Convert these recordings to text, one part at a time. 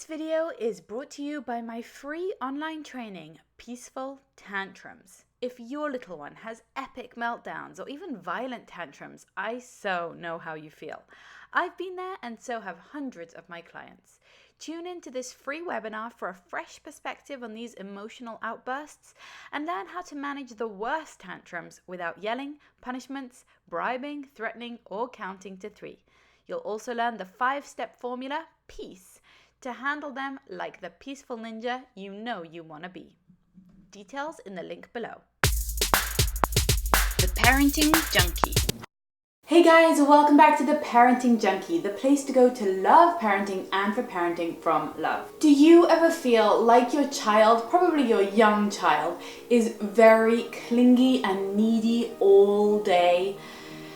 This video is brought to you by my free online training, Peaceful Tantrums. If your little one has epic meltdowns or even violent tantrums, I so know how you feel. I've been there and so have hundreds of my clients. Tune into this free webinar for a fresh perspective on these emotional outbursts and learn how to manage the worst tantrums without yelling, punishments, bribing, threatening, or counting to 3. You'll also learn the 5-step formula, PEACE, to handle them like the peaceful ninja you know you want to be. Details in the link below. The Parenting Junkie. Hey guys, welcome back to The Parenting Junkie, the place to go to love parenting and for parenting from love. Do you ever feel like your child, probably your young child, is very clingy and needy all day?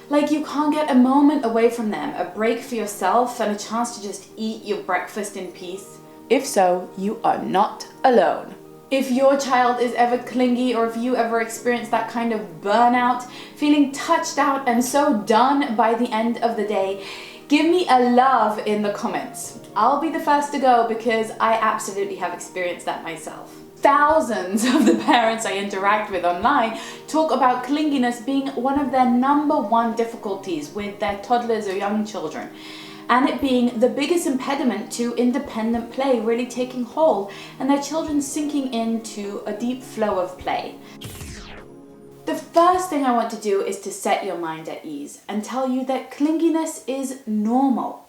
Like you can't get a moment away from them, a break for yourself and a chance to just eat your breakfast in peace? If so, you are not alone. If your child is ever clingy, or if you ever experience that kind of burnout, feeling touched out and so done by the end of the day, give me a love in the comments. I'll be the first to go because I absolutely have experienced that myself. Thousands of the parents I interact with online talk about clinginess being one of their #1 difficulties with their toddlers or young children, and it being the biggest impediment to independent play really taking hold and their children sinking into a deep flow of play. The first thing I want to do is to set your mind at ease and tell you that clinginess is normal.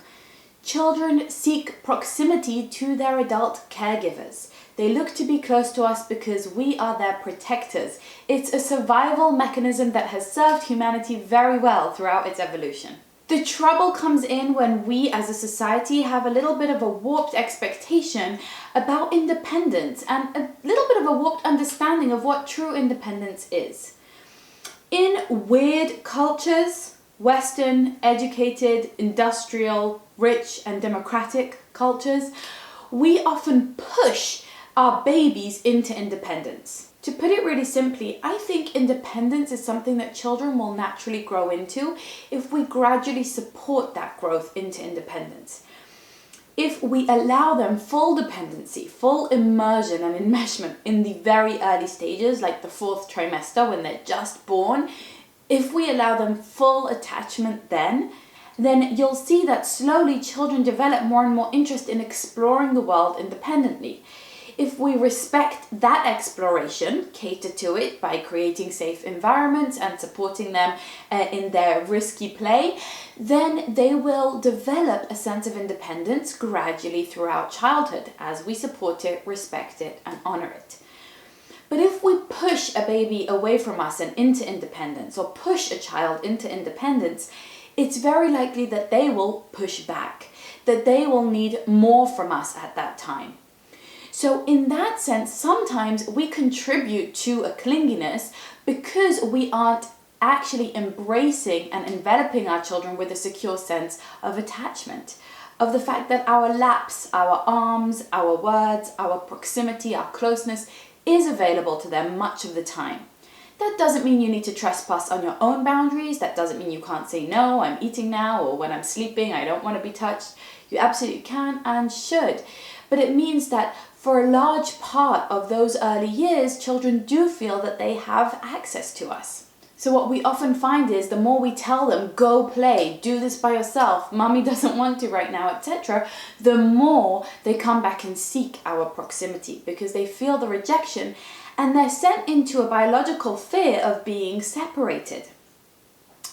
Children seek proximity to their adult caregivers. They look to be close to us because we are their protectors. It's a survival mechanism that has served humanity very well throughout its evolution. The trouble comes in when we as a society have a little bit of a warped expectation about independence and a little bit of a warped understanding of what true independence is. In weird cultures, Western, educated, industrial, rich and democratic cultures, we often push our babies into independence. To put it really simply, I think independence is something that children will naturally grow into if we gradually support that growth into independence. If we allow them full dependency, full immersion and enmeshment in the very early stages, like the 4th trimester when they're just born, if we allow them full attachment then you'll see that slowly children develop more and more interest in exploring the world independently. If we respect that exploration, cater to it by creating safe environments and supporting them in their risky play, then they will develop a sense of independence gradually throughout childhood as we support it, respect it, and honor it. But if we push a baby away from us and into independence, or push a child into independence, it's very likely that they will push back, that they will need more from us at that time. So in that sense, sometimes we contribute to a clinginess because we aren't actually embracing and enveloping our children with a secure sense of attachment, of the fact that our laps, our arms, our words, our proximity, our closeness is available to them much of the time. That doesn't mean you need to trespass on your own boundaries. That doesn't mean you can't say, no, I'm eating now, or when I'm sleeping, I don't want to be touched. You absolutely can and should. But it means that for a large part of those early years, children do feel that they have access to us. So what we often find is the more we tell them, go play, do this by yourself, mommy doesn't want to right now, etc., the more they come back and seek our proximity because they feel the rejection and they're sent into a biological fear of being separated.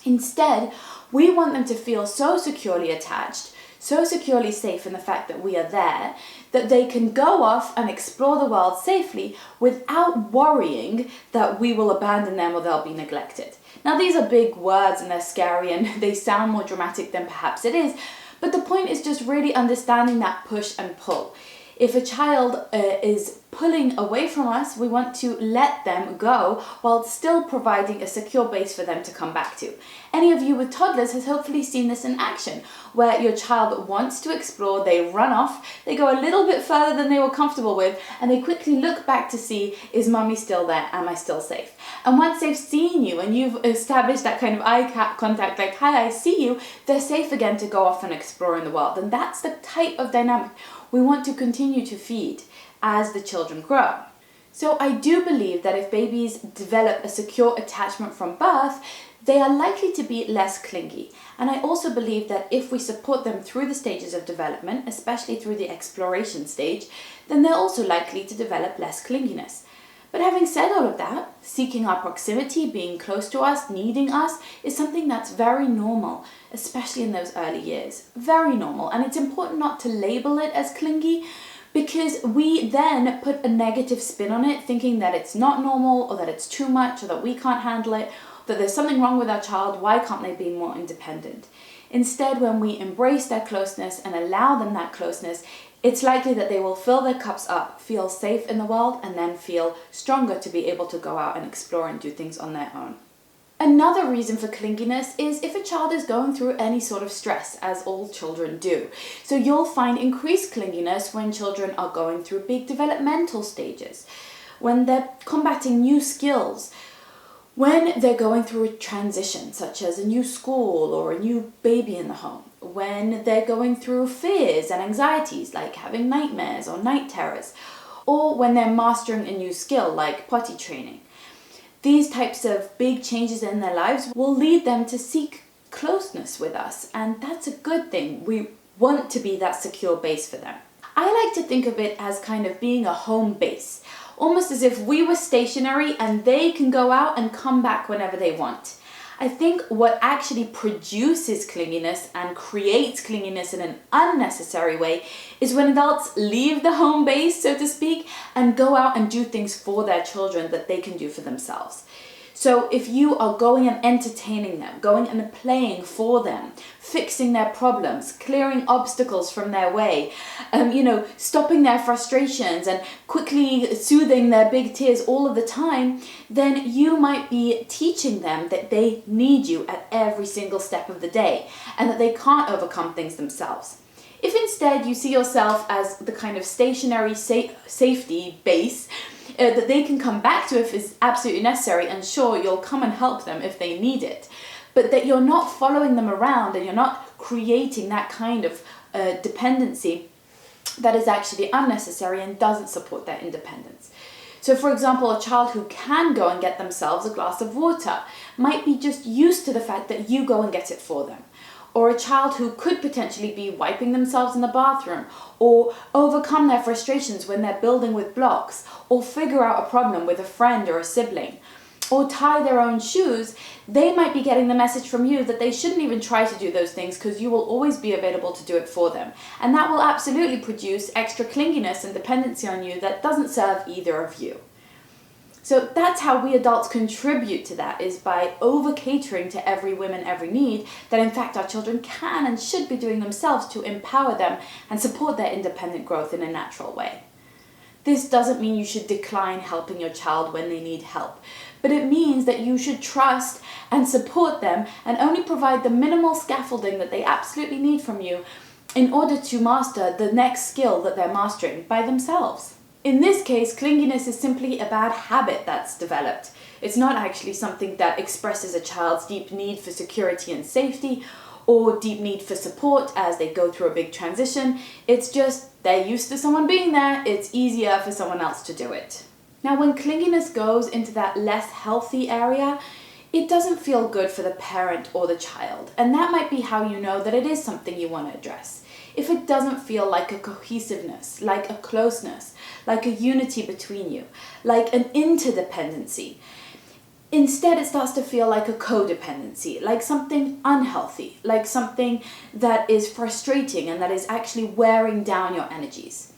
Instead, we want them to feel so securely attached, so securely safe in the fact that we are there, that they can go off and explore the world safely without worrying that we will abandon them or they'll be neglected. Now these are big words and they're scary and they sound more dramatic than perhaps it is, but the point is just really understanding that push and pull. If a child is pulling away from us, we want to let them go while still providing a secure base for them to come back to. Any of you with toddlers has hopefully seen this in action, where your child wants to explore, they run off, they go a little bit further than they were comfortable with, and they quickly look back to see, is mommy still there? Am I still safe? And once they've seen you and you've established that kind of eye contact, like, hi, I see you, they're safe again to go off and explore in the world. And that's the type of dynamic we want to continue to feed as the children grow. So I do believe that if babies develop a secure attachment from birth, they are likely to be less clingy. And I also believe that if we support them through the stages of development, especially through the exploration stage, then they're also likely to develop less clinginess. But having said all of that, seeking our proximity, being close to us, needing us, is something that's very normal, especially in those early years. Very normal. And it's important not to label it as clingy, because we then put a negative spin on it, thinking that it's not normal, or that it's too much, or that we can't handle it, that there's something wrong with our child, why can't they be more independent? Instead, when we embrace their closeness and allow them that closeness, it's likely that they will fill their cups up, feel safe in the world, and then feel stronger to be able to go out and explore and do things on their own. Another reason for clinginess is if a child is going through any sort of stress, as all children do. So you'll find increased clinginess when children are going through big developmental stages, when they're combating new skills, when they're going through a transition, such as a new school or a new baby in the home, when they're going through fears and anxieties like having nightmares or night terrors, or when they're mastering a new skill like potty training. These types of big changes in their lives will lead them to seek closeness with us, and that's a good thing. We want to be that secure base for them. I like to think of it as kind of being a home base, almost as if we were stationary and they can go out and come back whenever they want. I think what actually produces clinginess and creates clinginess in an unnecessary way is when adults leave the home base, so to speak, and go out and do things for their children that they can do for themselves. So if you are going and entertaining them, going and playing for them, fixing their problems, clearing obstacles from their way, stopping their frustrations and quickly soothing their big tears all of the time, then you might be teaching them that they need you at every single step of the day and that they can't overcome things themselves. If instead you see yourself as the kind of stationary safety base that they can come back to if it's absolutely necessary, and sure, you'll come and help them if they need it, but that you're not following them around and you're not creating that kind of dependency that is actually unnecessary and doesn't support their independence. So for example, a child who can go and get themselves a glass of water might be just used to the fact that you go and get it for them. Or a child who could potentially be wiping themselves in the bathroom, or overcome their frustrations when they're building with blocks, or figure out a problem with a friend or a sibling, or tie their own shoes, they might be getting the message from you that they shouldn't even try to do those things because you will always be available to do it for them. And that will absolutely produce extra clinginess and dependency on you that doesn't serve either of you. So that's how we adults contribute to that, is by over-catering to every whim and every need that in fact our children can and should be doing themselves to empower them and support their independent growth in a natural way. This doesn't mean you should decline helping your child when they need help, but it means that you should trust and support them and only provide the minimal scaffolding that they absolutely need from you in order to master the next skill that they're mastering by themselves. In this case, clinginess is simply a bad habit that's developed. It's not actually something that expresses a child's deep need for security and safety or deep need for support as they go through a big transition. It's just they're used to someone being there, it's easier for someone else to do it. Now, when clinginess goes into that less healthy area, it doesn't feel good for the parent or the child, and that might be how you know that it is something you want to address. If it doesn't feel like a cohesiveness, like a closeness, like a unity between you, like an interdependency, instead it starts to feel like a codependency, like something unhealthy, like something that is frustrating and that is actually wearing down your energies.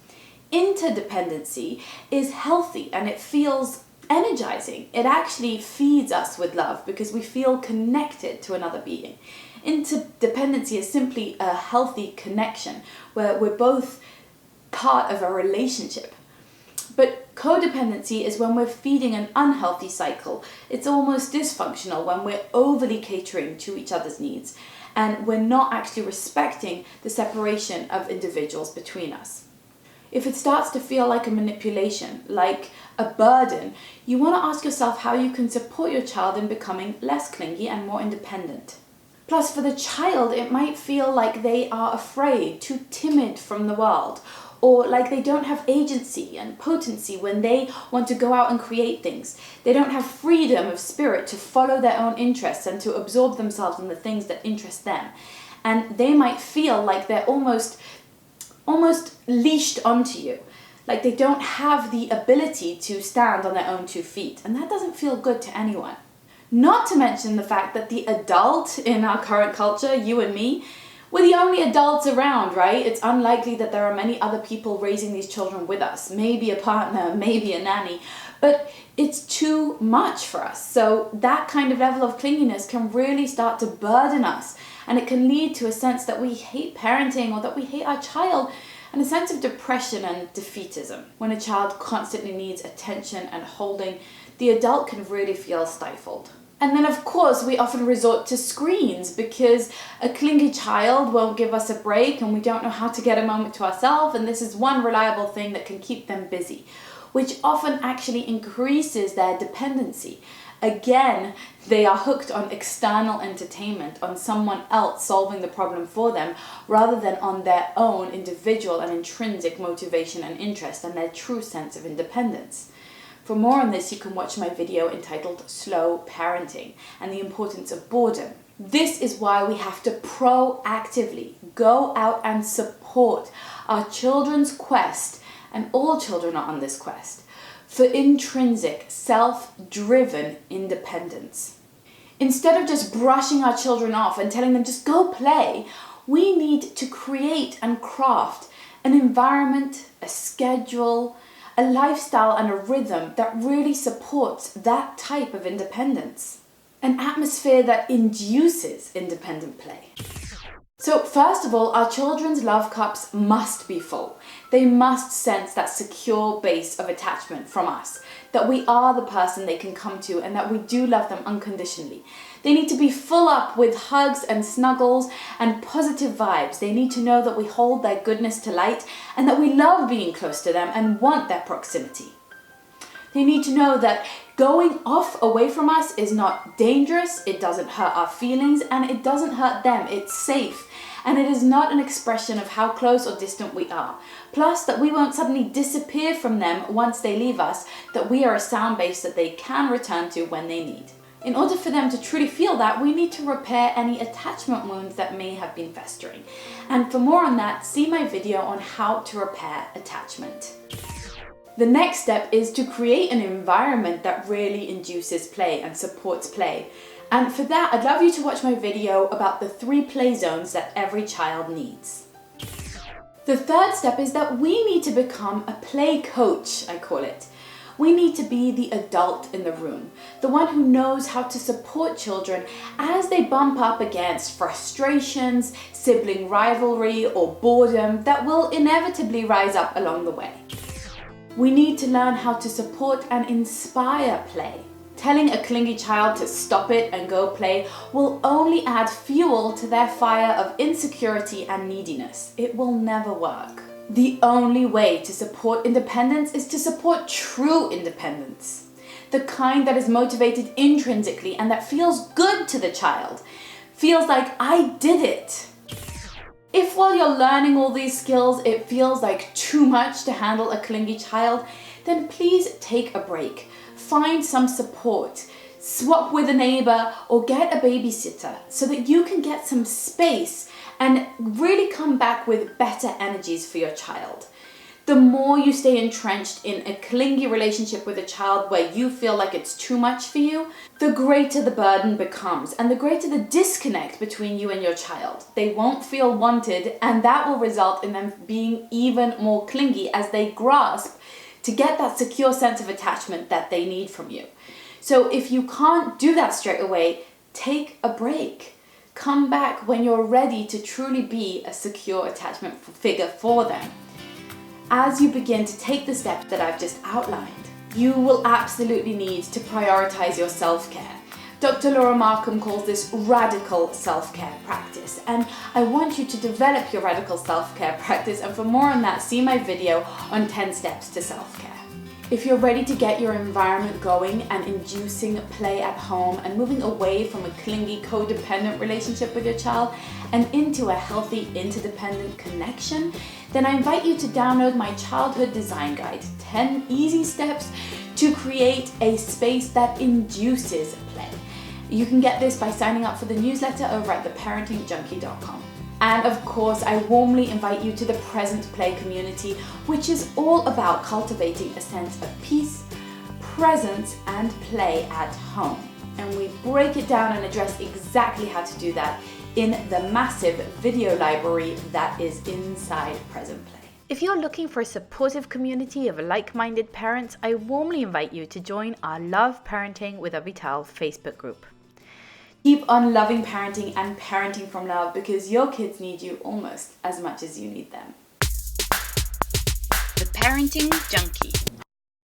Interdependency is healthy and it feels energizing. It actually feeds us with love because we feel connected to another being. Interdependency is simply a healthy connection where we're both part of a relationship. But codependency is when we're feeding an unhealthy cycle. It's almost dysfunctional when we're overly catering to each other's needs and we're not actually respecting the separation of individuals between us. If it starts to feel like a manipulation, like a burden, you want to ask yourself how you can support your child in becoming less clingy and more independent. Plus, for the child, it might feel like they are afraid, too timid from the world, or like they don't have agency and potency when they want to go out and create things. They don't have freedom of spirit to follow their own interests and to absorb themselves in the things that interest them. And they might feel like they're almost leashed onto you. Like they don't have the ability to stand on their own 2 feet. And that doesn't feel good to anyone. Not to mention the fact that the adult in our current culture, you and me, we're the only adults around, right? It's unlikely that there are many other people raising these children with us. Maybe a partner, maybe a nanny. But it's too much for us. So that kind of level of clinginess can really start to burden us. And it can lead to a sense that we hate parenting or that we hate our child, and a sense of depression and defeatism. When a child constantly needs attention and holding, the adult can really feel stifled. And then of course we often resort to screens because a clingy child won't give us a break and we don't know how to get a moment to ourselves, and this is one reliable thing that can keep them busy, which often actually increases their dependency. Again, they are hooked on external entertainment, on someone else solving the problem for them, rather than on their own individual and intrinsic motivation and interest and their true sense of independence. For more on this, you can watch my video entitled Slow Parenting and the Importance of Boredom. This is why we have to proactively go out and support our children's quest, and all children are on this quest, for intrinsic, self-driven independence. Instead of just brushing our children off and telling them just go play, we need to create and craft an environment, a schedule, a lifestyle and a rhythm that really supports that type of independence. An atmosphere that induces independent play. So first of all, our children's love cups must be full. They must sense that secure base of attachment from us, that we are the person they can come to and that we do love them unconditionally. They need to be full up with hugs and snuggles and positive vibes. They need to know that we hold their goodness to light and that we love being close to them and want their proximity. They need to know that going off away from us is not dangerous, it doesn't hurt our feelings, and it doesn't hurt them. It's safe, and it is not an expression of how close or distant we are. Plus, that we won't suddenly disappear from them once they leave us, that we are a sound base that they can return to when they need. In order for them to truly feel that, we need to repair any attachment wounds that may have been festering. And for more on that, see my video on how to repair attachment. The next step is to create an environment that really induces play and supports play. And for that, I'd love you to watch my video about the 3 play zones that every child needs. The third step is that we need to become a play coach, I call it. We need to be the adult in the room, the one who knows how to support children as they bump up against frustrations, sibling rivalry, or boredom that will inevitably rise up along the way. We need to learn how to support and inspire play. Telling a clingy child to stop it and go play will only add fuel to their fire of insecurity and neediness. It will never work. The only way to support independence is to support true independence. The kind that is motivated intrinsically and that feels good to the child. Feels like, I did it. If while you're learning all these skills, it feels like too much to handle a clingy child, then please take a break. Find some support, swap with a neighbor, or get a babysitter so that you can get some space and really come back with better energies for your child. The more you stay entrenched in a clingy relationship with a child where you feel like it's too much for you, the greater the burden becomes and the greater the disconnect between you and your child. They won't feel wanted, and that will result in them being even more clingy as they grasp to get that secure sense of attachment that they need from you. So if you can't do that straight away, take a break. Come back when you're ready to truly be a secure attachment figure for them. As you begin to take the steps that I've just outlined, you will absolutely need to prioritize your self-care. Dr. Laura Markham calls this radical self-care practice, and I want you to develop your radical self-care practice, and for more on that, see my video on 10 steps to self-care. If you're ready to get your environment going and inducing play at home and moving away from a clingy, codependent relationship with your child and into a healthy, interdependent connection, then I invite you to download my childhood design guide, 10 easy steps to create a space that induces play. You can get this by signing up for the newsletter over at theparentingjunkie.com. And of course, I warmly invite you to the Present Play community, which is all about cultivating a sense of peace, presence, and play at home. And we break it down and address exactly how to do that in the massive video library that is inside Present Play. If you're looking for a supportive community of like-minded parents, I warmly invite you to join our Love Parenting with Avital Facebook group. Keep on loving parenting and parenting from love, because your kids need you almost as much as you need them. The Parenting Junkie.